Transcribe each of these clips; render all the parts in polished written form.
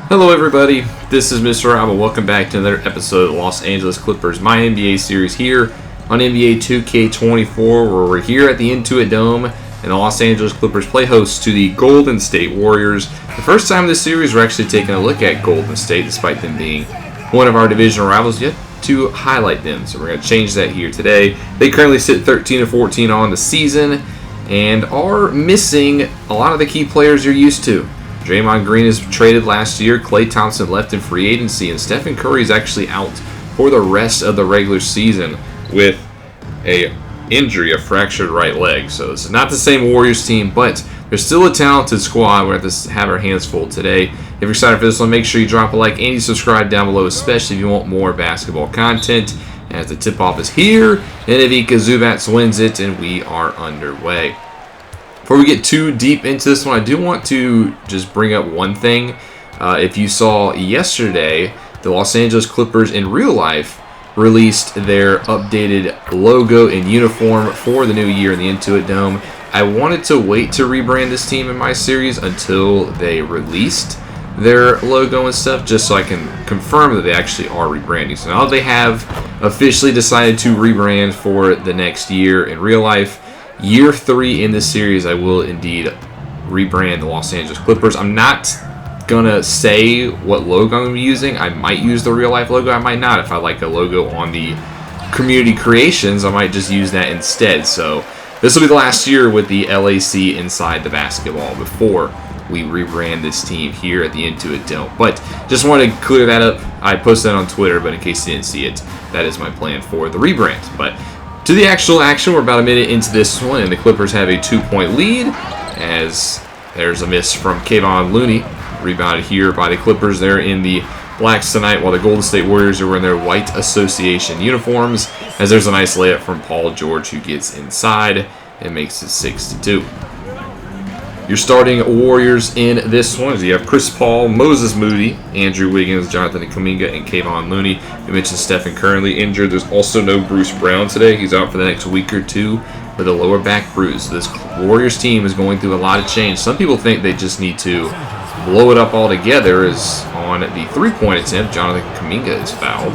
Hello everybody, this is Mr. Rob and welcome back to another episode of Los Angeles Clippers MyNBA series here on NBA 2K24, where we're here at the Intuit Dome and the Los Angeles Clippers play host to the Golden State Warriors. The first time in this series we're actually taking a look at Golden State, despite them being one of our divisional rivals, yet to highlight them. So we're going to change that here today. They currently sit 13-14 on the season and are missing a lot of the key players you're used to. Draymond Green is traded last year, Klay Thompson left in free agency, and Stephen Curry is actually out for the rest of the regular season with a injury, a fractured right leg. So this is not the same Warriors team, but they're still a talented squad. We're going to have our hands full today. If you're excited for this one, make sure you drop a like and you subscribe down below, especially if you want more basketball content, as the tip-off is here, and Ivica Zubac wins it, and we are underway. Before we get too deep into this one, I do want to just bring up one thing. If you saw yesterday, the Los Angeles Clippers in real life released their updated logo and uniform for the new year in the Intuit Dome. I wanted to wait to rebrand this team in my series until they released their logo and stuff, just so I can confirm that they actually are rebranding. So now they have officially decided to rebrand for the next year in real life. Year 3 in this series, I will indeed rebrand the Los Angeles Clippers. I'm not going to say what logo I'm going to be using. I might use the real life logo. I might not. If I like a logo on the community creations, I might just use that instead. So this will be the last year with the LAC inside the basketball before we rebrand this team here at the Intuit Dome. But just wanted to clear that up. I posted that on Twitter, but in case you didn't see it, that is my plan for the rebrand. But to the actual action, we're about a minute into this one, and the Clippers have a 2-point lead as there's a miss from Kevon Looney. Rebounded here by the Clippers. They're in the blacks tonight, while the Golden State Warriors are wearing their white association uniforms, as there's a nice layup from Paul George, who gets inside and makes it 6-2. Your starting Warriors in this one is you have Chris Paul, Moses Moody, Andrew Wiggins, Jonathan Kuminga, and Kevon Looney. We mentioned Stephen currently injured. There's also no Bruce Brown today. He's out for the next week or two with a lower back bruise. So this Warriors team is going through a lot of change. Some people think they just need to blow it up altogether, as on the three-point attempt, Jonathan Kuminga is fouled.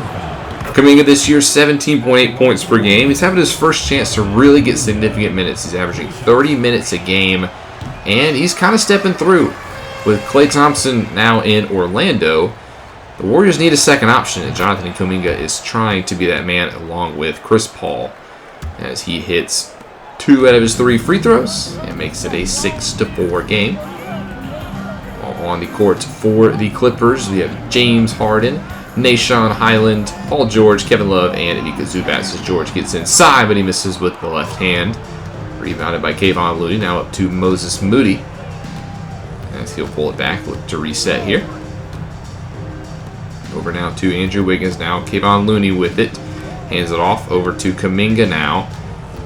Kuminga this year, 17.8 points per game. He's having his first chance to really get significant minutes. He's averaging 30 minutes a game, and he's kind of stepping through. With Klay Thompson now in Orlando, the Warriors need a second option, and Jonathan Kuminga is trying to be that man along with Chris Paul, as he hits 2 out of his 3 free throws and makes it a 6-4 game. On the court for the Clippers, we have James Harden, Nah'Shon Hyland, Paul George, Kevin Love, and Ivica Zubac, as George gets inside, but he misses with the left hand. Rebounded by Kevon Looney, now up to Moses Moody, as he'll pull it back, look to reset here. Over now to Andrew Wiggins, now Kevon Looney with it, hands it off over to Kuminga now.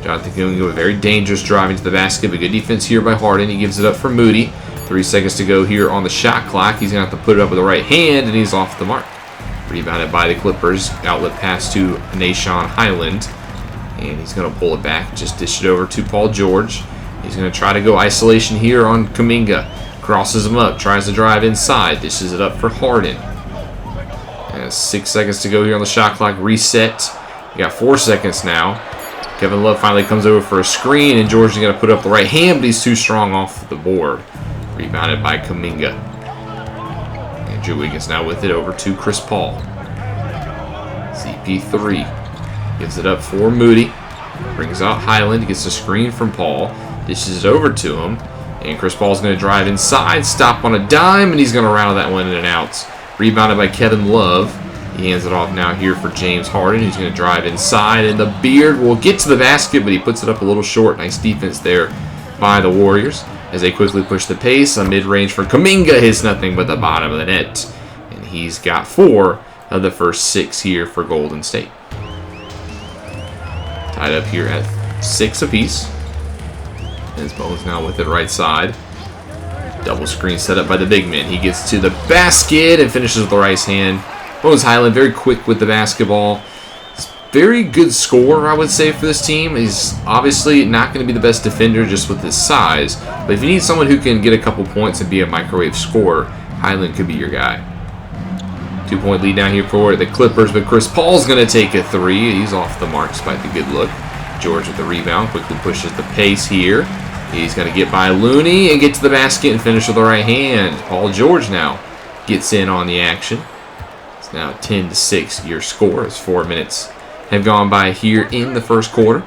Jonathan Kuminga with very dangerous driving to the basket, but good defense here by Harden. He gives it up for Moody. 3 seconds to go here on the shot clock. He's going to have to put it up with the right hand, and he's off the mark. Rebounded by the Clippers. Outlet pass to Nah'Shon Hyland. And he's going to pull it back. Just dish it over to Paul George. He's going to try to go isolation here on Kuminga. Crosses him up. Tries to drive inside. Dishes it up for Harden. And 6 seconds to go here on the shot clock. Reset. We got 4 seconds now. Kevin Love finally comes over for a screen, and George is going to put up the right hand, but he's too strong off the board. Rebounded by Kuminga. Andrew Wiggins now with it over to Chris Paul. CP3 gives it up for Moody. Brings out Hyland. Gets a screen from Paul. Dishes it over to him. And Chris Paul's going to drive inside. Stop on a dime. And he's going to rattle that one in and out. Rebounded by Kevin Love. He hands it off now here for James Harden. He's going to drive inside. And the Beard will get to the basket, but he puts it up a little short. Nice defense there by the Warriors, as they quickly push the pace. A mid-range for Kuminga hits nothing but the bottom of the net. And he's got 4 of the first 6 here for Golden State. Tied up here at 6 apiece. As Bones now with it right side. Double screen set up by the big man. He gets to the basket and finishes with the right hand. Bones Hyland very quick with the basketball. Very good scorer, I would say, for this team. He's obviously not going to be the best defender just with his size, but if you need someone who can get a couple points and be a microwave scorer, Hyland could be your guy. 2-point lead down here for the Clippers, but Chris Paul's going to take a three. He's off the mark despite the good look. George with the rebound, quickly pushes the pace here. He's going to get by Looney and get to the basket and finish with the right hand. Paul George now gets in on the action. It's now 10-6 your score as 4 minutes have gone by here in the first quarter.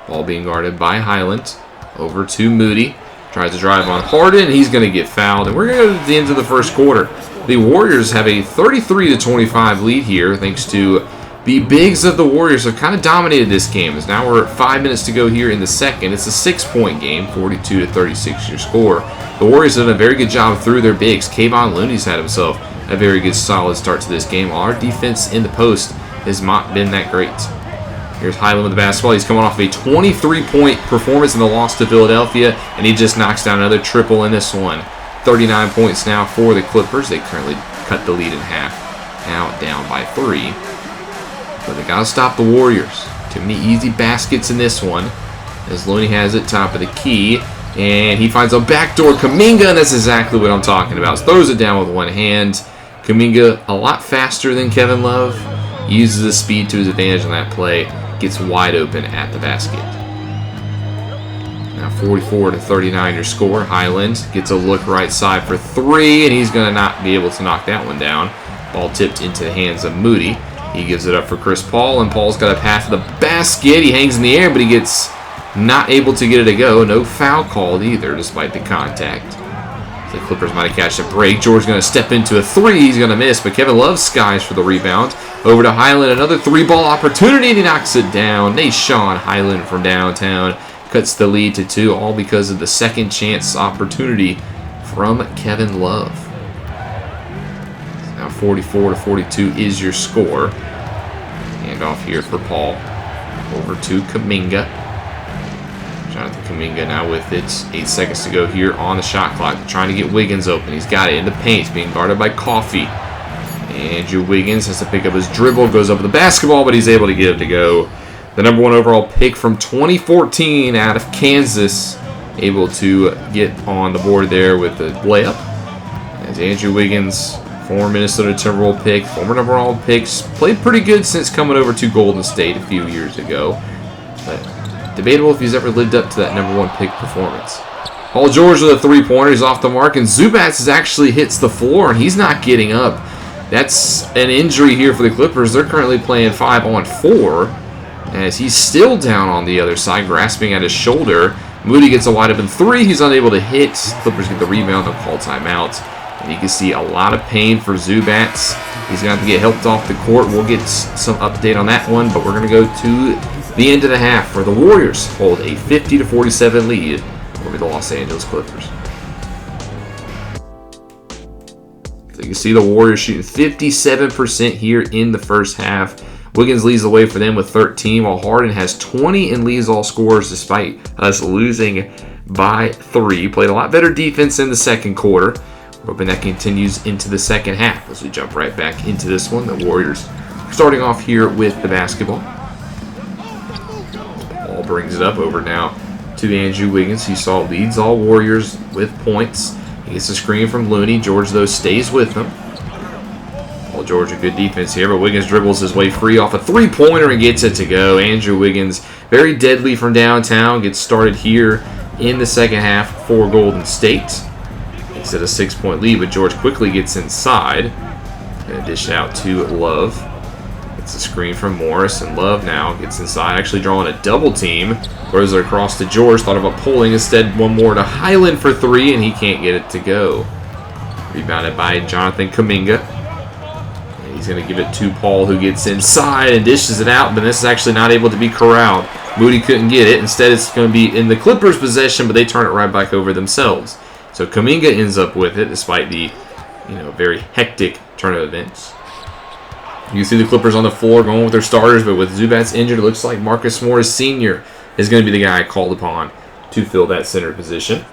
Ball being guarded by Highland. Over to Moody. Tries to drive on Harden. He's going to get fouled. And we're going to go to the end of the first quarter. The Warriors have a 33-25 lead here thanks to the bigs of the Warriors have kind of dominated this game. As now we're at 5 minutes to go here in the second. It's a 6-point game, 42-36 your score. The Warriors have done a very good job through their bigs. Kayvon Looney's had himself a very good solid start to this game. While our defense in the post has not been that great. Here's Highland with the basketball. He's coming off a 23-point performance in the loss to Philadelphia, and he just knocks down another triple in this one. 39 points now for the Clippers. They currently cut the lead in half. Now down by 3. But they got to stop the Warriors. Too many easy baskets in this one. As Looney has it top of the key. And he finds a backdoor Kuminga, and that's exactly what I'm talking about. Throws it down with one hand. Kuminga a lot faster than Kevin Love. Uses the speed to his advantage on that play. Gets wide open at the basket. Now 44-39 your score. Highland gets a look right side for 3, and he's going to not be able to knock that one down. Ball tipped into the hands of Moody. He gives it up for Chris Paul, and Paul's got a pass to the basket. He hangs in the air, but he gets not able to get it to go. No foul called either, despite the contact. The Clippers might have catched a break. George's going to step into a 3. He's going to miss, but Kevin Love skies for the rebound. Over to Highland, another 3-ball opportunity, and he knocks it down. Nashawn Highland from downtown cuts the lead to 2, all because of the second chance opportunity from Kevin Love. Now 44-42 is your score. Hand off here for Paul. Over to Kuminga. Jonathan Kuminga now with it. 8 seconds to go here on the shot clock. Trying to get Wiggins open. He's got it in the paint. He's being guarded by Coffey. Andrew Wiggins has to pick up his dribble. Goes up with the basketball, but he's able to get it to go. The number 1 overall pick from 2014 out of Kansas. Able to get on the board there with the layup. As Andrew Wiggins, former Minnesota Timberwolves pick, former number 1 picks, played pretty good since coming over to Golden State a few years ago. But debatable if he's ever lived up to that number 1 pick performance. Paul George with a 3-pointer. He's off the mark, and Zubats actually hits the floor, and he's not getting up. That's an injury here for the Clippers. They're currently playing 5-on-4, as he's still down on the other side, grasping at his shoulder. Moody gets a wide open 3. He's unable to hit. Clippers get the rebound. They'll call timeout. And you can see a lot of pain for Zubats. He's going to have to get helped off the court. We'll get some update on that one, but we're going to go to the end of the half where the Warriors hold a 50-47 lead over the Los Angeles Clippers. So you can see the Warriors shooting 57% here in the first half. Wiggins leads the way for them with 13, while Harden has 20 and leads all scorers despite us losing by 3. Played a lot better defense in the second quarter. We're hoping that continues into the second half as we jump right back into this one. The Warriors starting off here with the basketball. Ball brings it up over now to Andrew Wiggins. He saw leads all Warriors with points. He gets a screen from Looney. George, though, stays with him. Well, George, a good defense here, but Wiggins dribbles his way free off a 3-pointer and gets it to go. Andrew Wiggins, very deadly from downtown, gets started here in the second half for Golden State. Makes it a 6-point lead, but George quickly gets inside. Going to dish it out to Love. It's a screen from Morris, and Love now gets inside, actually drawing a double team. Throws it across to George, thought of a pulling. Instead, one more to Highland for 3, and he can't get it to go. Rebounded by Jonathan Kuminga. And he's going to give it to Paul, who gets inside and dishes it out, but this is actually not able to be corralled. Moody couldn't get it. Instead, it's going to be in the Clippers' possession, but they turn it right back over themselves. So Kuminga ends up with it, despite the very hectic turn of events. You can see the Clippers on the floor going with their starters, but with Zubats injured, it looks like Marcus Morris Sr. is going to be the guy called upon to fill that center position.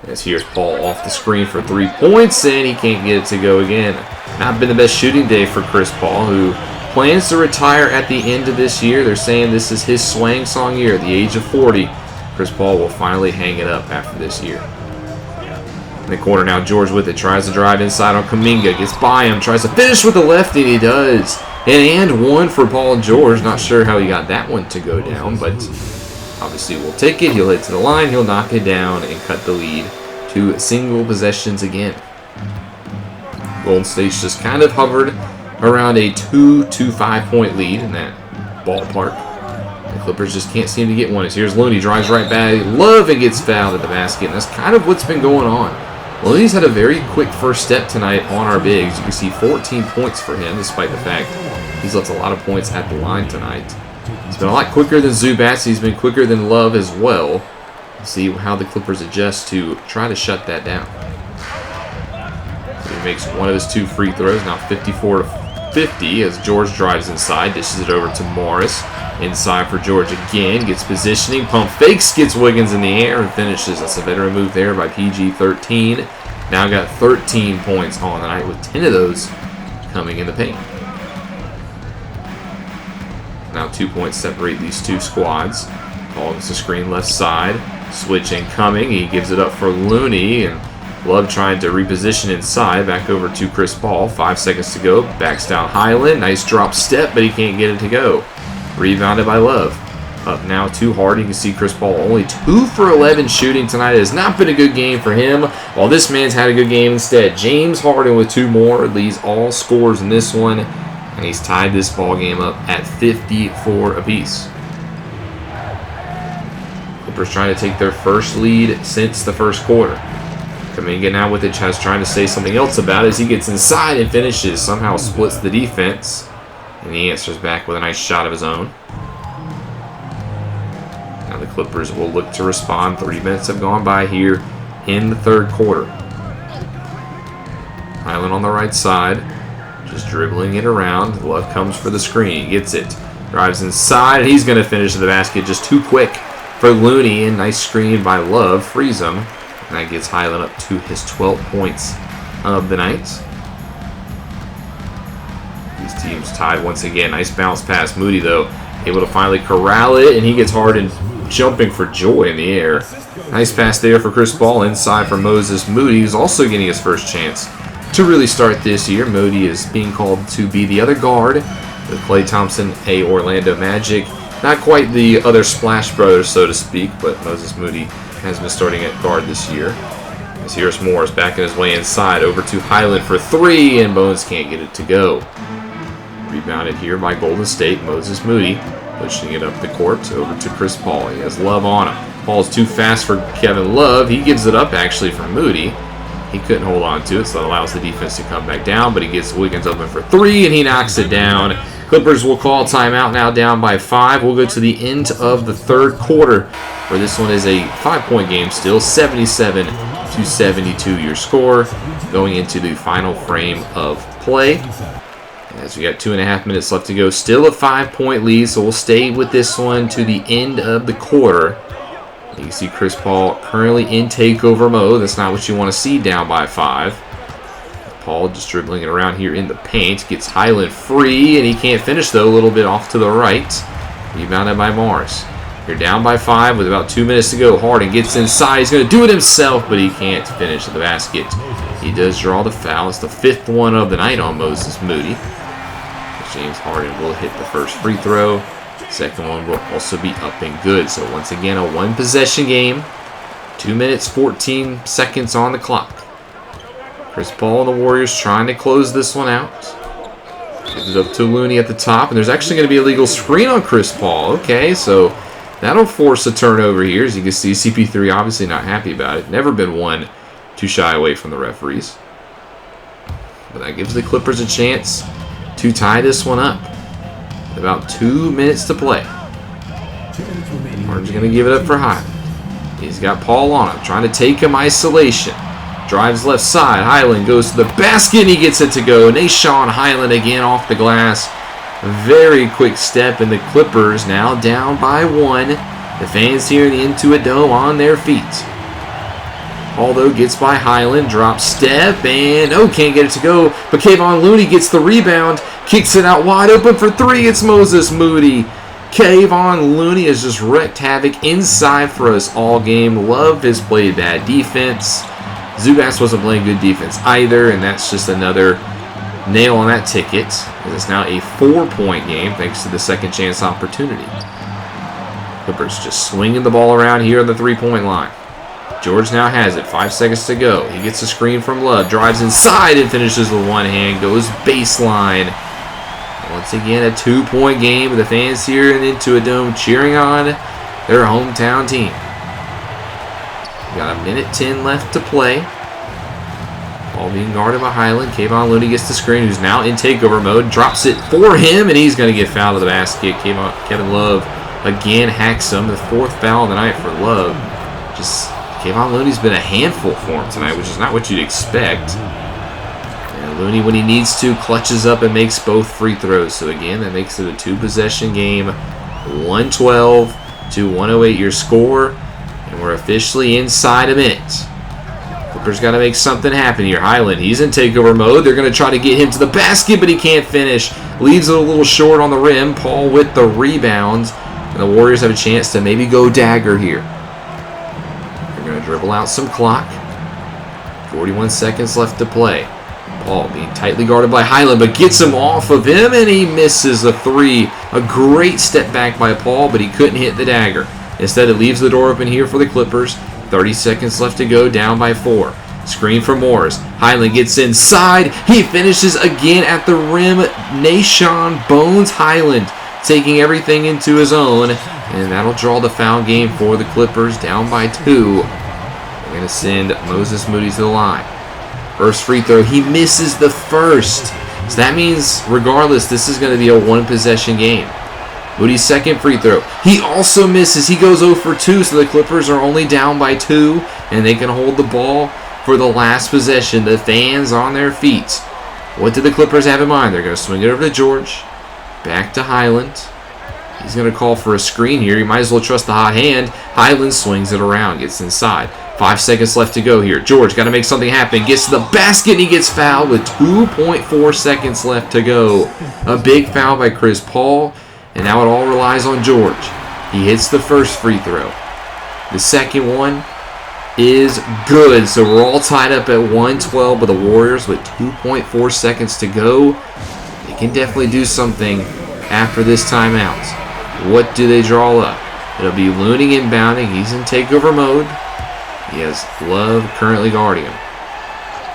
As here's Paul off the screen for 3 points, and he can't get it to go again. Not been the best shooting day for Chris Paul, who plans to retire at the end of this year. They're saying this is his swang song year. At the age of 40, Chris Paul will finally hang it up after this year. In the corner now, George with it. Tries to drive inside on Kuminga. Gets by him. Tries to finish with the lefty, and he does. And one for Paul George. Not sure how he got that one to go down, but obviously we'll take it. He'll hit to the line. He'll knock it down and cut the lead to single possessions again. Golden State's just kind of hovered around a 2 to 5 point lead in that ballpark. The Clippers just can't seem to get one. As here's Looney, drives right back. Love and gets fouled at the basket. And that's kind of what's been going on. Looney's had a very quick first step tonight on our bigs. You can see 14 points for him, despite the fact he's left a lot of points at the line tonight. He's been a lot quicker than Zubats. He's been quicker than Love as well. See how the Clippers adjust to try to shut that down. He makes one of his 2 free throws, now 54 to 50 as George drives inside, dishes it over to Morris. Inside for George again, gets positioning, pump fakes, gets Wiggins in the air, and finishes. That's a veteran move there by PG-13. Now got 13 points on the night, with 10 of those coming in the paint. Now 2 points separate these two squads. Paul gets the screen left side. Switch incoming. He gives it up for Looney, and Love trying to reposition inside. Back over to Chris Paul. 5 seconds to go. Backs down Highland. Nice drop step, but he can't get it to go. Rebounded by Love. Up now too hard. You can see Chris Paul only 2 for 11 shooting tonight. It has not been a good game for him, while this man's had a good game instead. James Harden with 2 more leads all scores in this one, and he's tied this ball game up at 54 apiece. Clippers trying to take their first lead since the first quarter. Kuminga now with it, trying to say something else about it as he gets inside and finishes. Somehow splits the defense. And he answers back with a nice shot of his own. Now the Clippers will look to respond. 30 minutes have gone by here in the third quarter. Highland on the right side, just dribbling it around. Love comes for the screen. He gets it. Drives inside, and he's going to finish the basket just too quick for Looney. And nice screen by Love. Frees him. And that gets Highland up to his 12 points of the night. These teams tied once again. Nice bounce pass. Moody, though, able to finally corral it, and he gets Harden jumping for joy in the air. Nice pass there for Chris Paul. Inside for Moses Moody, who's also getting his first chance to really start this year. Moody is being called to be the other guard with Klay Thompson, a Orlando Magic. Not quite the other Splash Brothers, so to speak, but Moses Moody has been starting at guard this year. As here's Morris backing his way inside. Over to Highland for 3, and Bones can't get it to go. Rebounded here by Golden State. Moses Moody pushing it up the court over to Chris Paul. He has Love on him. Paul's too fast for Kevin Love. He gives it up actually for Moody. He couldn't hold on to it, so that allows the defense to come back down, but he gets Wiggins open for 3, and he knocks it down. Clippers will call timeout now, down by 5. We'll go to the end of the third quarter, where this one is a 5-point game still, 77 to 72 your score, going into the final frame of play. As we got 2.5 minutes left to go, still a 5-point lead, so we'll stay with this one to the end of the quarter. You can see Chris Paul currently in takeover mode. That's not what you want to see down by 5. Paul just dribbling it around here in the paint. Gets Highland free, and he can't finish, though. A little bit off to the right. Rebounded by Morris. You're down by 5 with about 2 minutes to go. Harden gets inside. He's going to do it himself, but he can't finish the basket. He does draw the foul. It's the 5th one of the night on Moses Moody. James Harden will hit the first free throw. Second one will also be up and good. So once again, a 1-possession game. 2 minutes, 14 seconds on the clock. Chris Paul and the Warriors trying to close this one out. Gives it up to Looney at the top. And there's actually going to be a legal screen on Chris Paul. Okay, so that'll force a turnover here. As you can see, CP3 obviously not happy about it. Never been one to shy away from the referees. But that gives the Clippers a chance to tie this one up. About 2 minutes to play. Harden's going to give it up for Highland. He's got Paul on him, trying to take him isolation. Drives left side. Highland goes to the basket, and he gets it to go. Nashawn Highland again off the glass. Very quick step, and the Clippers now down by 1. The fans here in the Intuit Dome on their feet. Although gets by Highland, drop step, and can't get it to go. But Kayvon Looney gets the rebound, kicks it out wide open for 3. It's Moses Moody. Kayvon Looney has just wreaked havoc inside for us all game. Love has played bad defense. Zubats wasn't playing good defense either, and that's just another nail on that ticket. It's now a 4-point game thanks to the second chance opportunity. Clippers just swinging the ball around here on the 3-point line. George now has it. 5 seconds to go. He gets a screen from Love. Drives inside and finishes with one hand. Goes baseline. Once again, a 2-point game with the fans here in Intuit Dome cheering on their hometown team. Got a minute 10 left to play. Ball being guarded by Highland. Kayvon Looney gets the screen, who's now in takeover mode. Drops it for him, and he's going to get fouled to the basket. Kevin Love again hacks him. The 4th foul of the night for Love. Kayvon Looney's been a handful for him tonight, which is not what you'd expect. And Looney, when he needs to, clutches up and makes both free throws. So again, that makes it a 2-possession game. 112 to 108 your score. And we're officially inside a minute. Clippers got to make something happen here. Highland, he's in takeover mode. They're going to try to get him to the basket, but he can't finish. Leaves it a little short on the rim. Paul with the rebounds. And the Warriors have a chance to maybe go dagger here. Dribble out some clock. 41 seconds left to play. Paul being tightly guarded by Highland, but gets him off of him, and he misses a 3. A great step back by Paul, but he couldn't hit the dagger. Instead, it leaves the door open here for the Clippers. 30 seconds left to go, down by 4. Screen for Morris. Highland gets inside. He finishes again at the rim. Nashon Bones Highland taking everything into his own, and that'll draw the foul game for the Clippers, down by 2. We're going to send Moses Moody to the line. First free throw, he misses the first. So that means, regardless, this is going to be a 1-possession game. Moody's second free throw, he also misses. He goes 0 for 2, so the Clippers are only down by 2, and they can hold the ball for the last possession. The fans on their feet. What did the Clippers have in mind? They're going to swing it over to George. Back to Highland. He's going to call for a screen here. You might as well trust the hot hand. Highland swings it around, gets inside. 5 seconds left to go here. George got to make something happen. Gets to the basket, and he gets fouled with 2.4 seconds left to go. A big foul by Chris Paul, and now it all relies on George. He hits the first free throw. The second one is good, so we're all tied up at 112 with the Warriors with 2.4 seconds to go. They can definitely do something after this timeout. What do they draw up? It'll be Looney inbounding. He's in takeover mode. He has Love currently guarding him.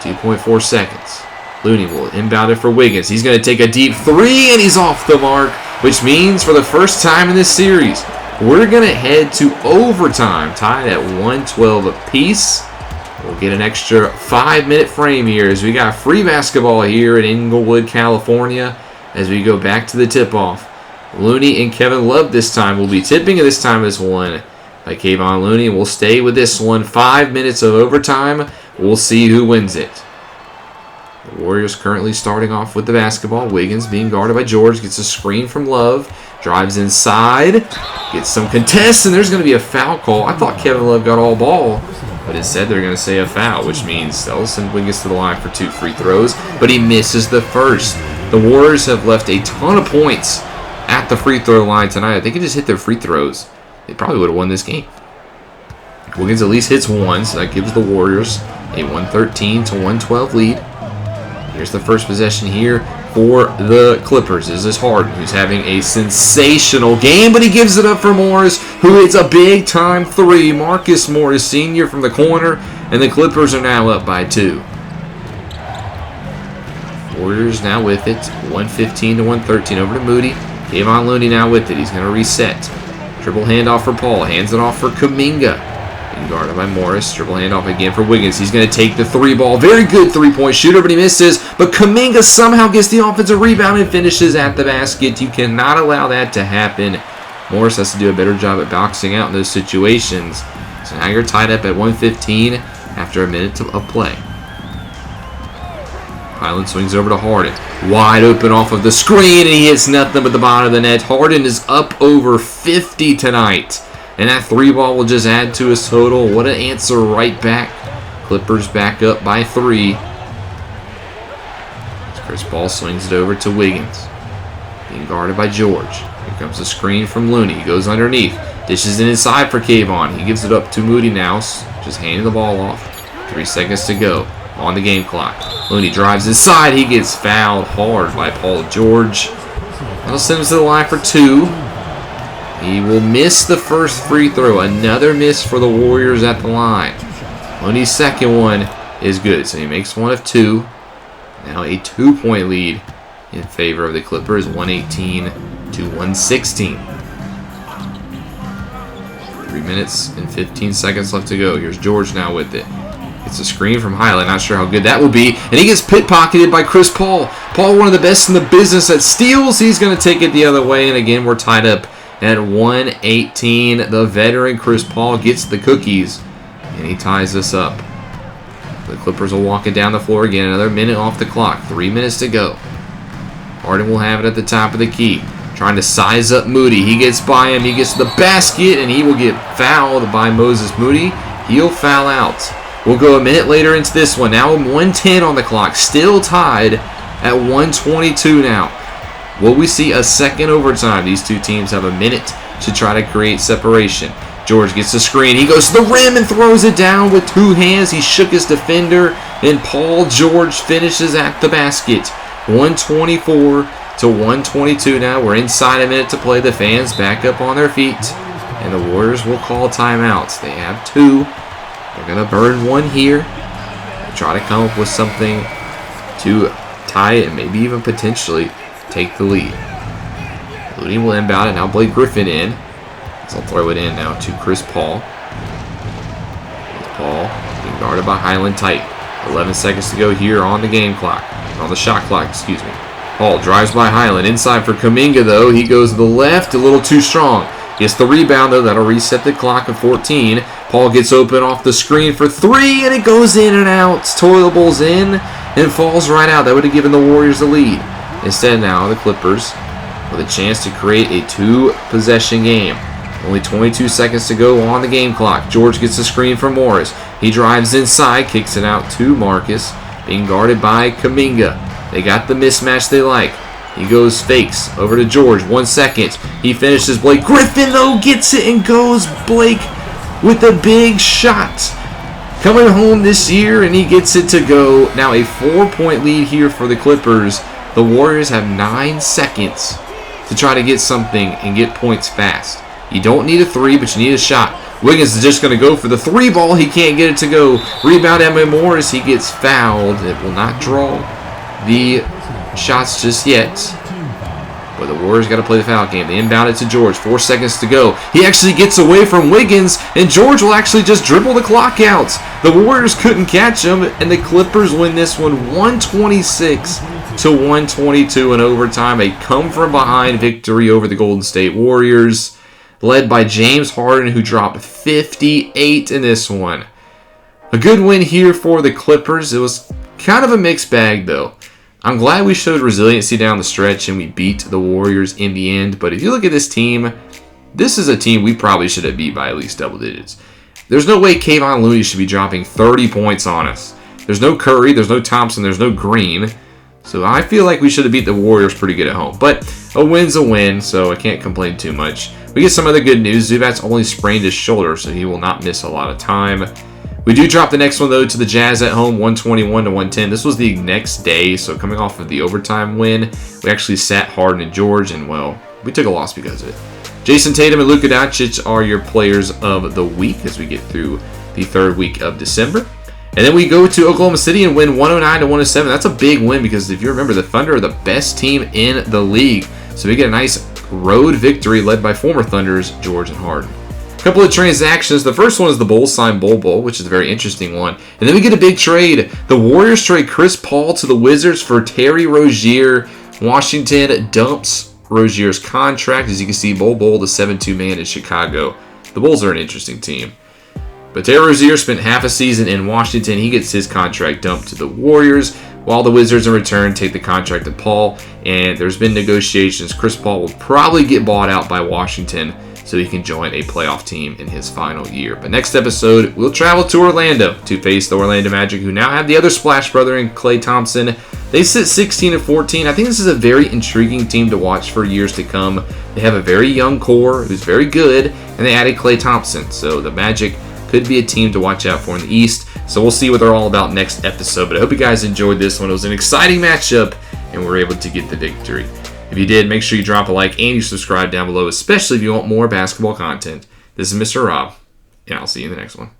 2.4 seconds. Looney will inbound it for Wiggins. He's going to take a deep 3, and he's off the mark, which means for the first time in this series, we're going to head to overtime, tied at 112 apiece. We'll get an extra 5-minute frame here as we got free basketball here in Inglewood, California, as we go back to the tip-off. Looney and Kevin Love this time will be tipping, and this time is won by Kayvon Looney. We'll stay with this one. 5 minutes of overtime. We'll see who wins it. The Warriors currently starting off with the basketball. Wiggins being guarded by George. Gets a screen from Love. Drives inside. Gets some contests, and there's going to be a foul call. I thought Kevin Love got all ball, but instead they're going to say a foul, which means they'll send Wiggins to the line for 2 free throws, but he misses the first. The Warriors have left a ton of points at the free throw line tonight. If they could just hit their free throws, they probably would have won this game. Wiggins at least hits one, so that gives the Warriors a 113 to 112 lead. Here's the first possession here for the Clippers. This is Harden, who's having a sensational game, but he gives it up for Morris, who hits a big-time 3. Marcus Morris Sr. from the corner, and the Clippers are now up by 2. Warriors now with it, 115 to 113 over to Moody. Kayvon Looney now with it. He's going to reset. Dribble handoff for Paul. Hands it off for Kuminga. Being guarded by Morris. Dribble handoff again for Wiggins. He's going to take the 3 ball. Very good 3-point shooter, but he misses. But Kuminga somehow gets the offensive rebound and finishes at the basket. You cannot allow that to happen. Morris has to do a better job at boxing out in those situations. So now you're tied up at 115 after a minute of play. Highland swings over to Harden. Wide open off of the screen, and he hits nothing but the bottom of the net. Harden is up over 50 tonight. And that 3 ball will just add to his total. What an answer right back. Clippers back up by 3. As Chris Paul swings it over to Wiggins. Being guarded by George. Here comes the screen from Looney. He goes underneath. Dishes it inside for Kayvon. He gives it up to Moody now. Just handing the ball off. 3 seconds to go on the game clock. Looney drives inside. He gets fouled hard by Paul George. That'll send him to the line for 2. He will miss the first free throw. Another miss for the Warriors at the line. Looney's second one is good, so he makes 1 of 2. Now a 2-point lead in favor of the Clippers, 118 to 116. 3 minutes and 15 seconds left to go. Here's George now with it. It's a screen from Highland. Not sure how good that will be. And he gets pit-pocketed by Chris Paul. Paul, one of the best in the business at steals. He's going to take it the other way. And again, we're tied up at 118. The veteran Chris Paul gets the cookies. And he ties us up. The Clippers will walk it down the floor again. Another minute off the clock. 3 minutes to go. Harden will have it at the top of the key. Trying to size up Moody. He gets by him. He gets to the basket. And he will get fouled by Moses Moody. He'll foul out. We'll go a minute later into this one. Now 1:10 on the clock. Still tied at 1:22 now. Will we see a second overtime? These two teams have a minute to try to create separation. George gets the screen. He goes to the rim and throws it down with 2 hands. He shook his defender. And Paul George finishes at the basket. 124 to 122 now. We're inside a minute to play. The fans back up on their feet. And the Warriors will call timeouts. They have 2. They're going to burn 1 here. Try to come up with something to tie it and maybe even potentially take the lead. Looney will inbound it. Now Blake Griffin in. So I'll throw it in now to Chris Paul. Paul being guarded by Highland tight. 11 seconds to go here on the game clock. On the shot clock, excuse me. Paul drives by Highland. Inside for Kuminga, though. He goes to the left, a little too strong. Gets the rebound, though. That'll reset the clock at 14. Paul gets open off the screen for 3, and it goes in and out. Toilables in and falls right out. That would have given the Warriors the lead. Instead, now the Clippers with a chance to create a 2-possession game. Only 22 seconds to go on the game clock. George gets the screen from Morris. He drives inside, kicks it out to Marcus, being guarded by Kuminga. They got the mismatch they like. He goes fakes over to George. 1 second. He finishes. Blake Griffin, though, gets it and goes Blake with a big shot. Coming home this year, and he gets it to go. Now a 4-point lead here for the Clippers. The Warriors have 9 seconds to try to get something and get points fast. You don't need a 3, but you need a shot. Wiggins is just going to go for the 3 ball. He can't get it to go. Rebound Emma Morris. He gets fouled. It will not draw the shots just yet. But the Warriors got to play the foul game. They inbound it to George. 4 seconds to go. He actually gets away from Wiggins, and George will actually just dribble the clock out. The Warriors couldn't catch him, and the Clippers win this one 126 to 122 in overtime. A come-from-behind victory over the Golden State Warriors, led by James Harden, who dropped 58 in this one. A good win here for the Clippers. It was kind of a mixed bag, though. I'm glad we showed resiliency down the stretch and we beat the Warriors in the end. But if you look at this team, this is a team we probably should have beat by at least double digits. There's no way Kevon Looney should be dropping 30 points on us. There's no Curry, there's no Thompson, there's no Green. So I feel like we should have beat the Warriors pretty good at home. But a win's a win, so I can't complain too much. We get some other good news. Zubac's only sprained his shoulder, so he will not miss a lot of time. We do drop the next one, though, to the Jazz at home, 121 to 110. This was the next day, so coming off of the overtime win, we actually sat Harden and George, and, well, we took a loss because of it. Jason Tatum and Luka Doncic are your players of the week as we get through the third week of December. And then we go to Oklahoma City and win 109 to 107. That's a big win because if you remember, the Thunder are the best team in the league. So we get a nice road victory led by former Thunders, George and Harden. Couple of transactions. The first one is the Bulls sign Bol, which is a very interesting one. And then we get a big trade. The Warriors trade Chris Paul to the Wizards for Terry Rozier. Washington dumps Rozier's contract. As you can see, Bol, the 7-2 man in Chicago. The Bulls are an interesting team. But Terry Rozier spent half a season in Washington. He gets his contract dumped to the Warriors, while the Wizards in return take the contract of Paul. And there's been negotiations. Chris Paul will probably get bought out by Washington so he can join a playoff team in his final year. But next episode, we'll travel to Orlando to face the Orlando Magic, who now have the other Splash brother in Klay Thompson. They sit 16-14. I think this is a very intriguing team to watch for years to come. They have a very young core who's very good, and they added Klay Thompson. So the Magic could could be a team to watch out for in the East. So we'll see what they're all about next episode. But I hope you guys enjoyed this one. It was an exciting matchup, and we were able to get the victory. If you did, make sure you drop a like and you subscribe down below, especially if you want more basketball content. This is Mr. Rob, and I'll see you in the next one.